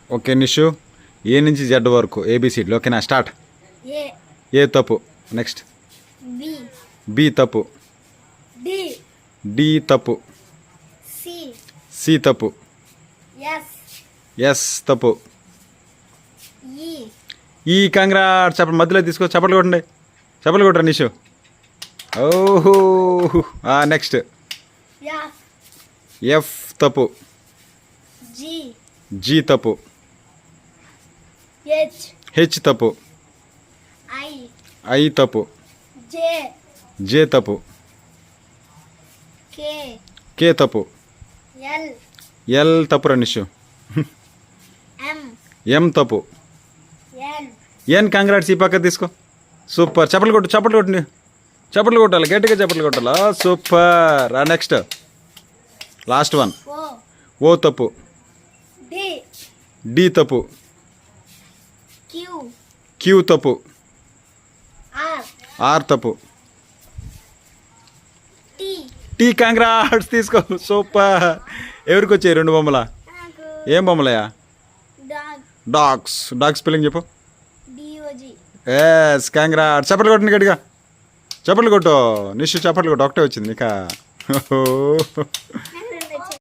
Okay Nishu, ఏ నుంచి Z వరకు ఏబిసిడ్లు. ఓకేనా, స్టార్ట్. ఏ ఏ తప్పు. నెక్స్ట్. బి బి తప్పు. డి డి తప్పు. సి సి తప్పు. ఎస్ ఎస్ తప్పు. ఈ ఈ కంగ్రాట్. చెప్పండి, మధ్యలో తీసుకో. చప్పట్లు కొట్టండి, చప్పట్లు కొట్టరా నిషు. ఓహో. నెక్స్ట్. ఎఫ్ ఎఫ్ తప్పు. జి జీ తప్పు. హెచ్ హెచ్ తప్పు. ఐ ఐ తప్పు. జే జే తప్పు. కే కే తప్పు. ఎల్ ఎల్ తప్పురా నిషు. ఎం ఎం తప్పు. ఎన్ ఎన్ కంగ్రాట్స్. ఈ పక్క తీసుకో. సూపర్. చప్పట్లు కొట్టు, చప్పట్లు కొట్టు. చప్పట్లు కొట్టాలి, గట్టిగా చప్పట్లు కొట్టాలా. Super. Next, last one. O O తప్పు. డి డి తప్పు. క్యూ క్యూ తప్పు. ఆర్ ఆర్ తప్పు. T T congrats. తీసుకో. సూపర్. ఎవరికి వచ్చాయి 2 బొమ్మలా? నాకు ఏం బొమ్మలయా? Dog dogs. డాగ్ స్పెల్లింగ్ చెప్పు. D O G S congrats. చప్పట్లు కొట్టండి గట్టిగా, చప్పట్లు కొట్టు నిషు. చప్పట్లు కొట్టు. ఒకటే వచ్చింది నీకా.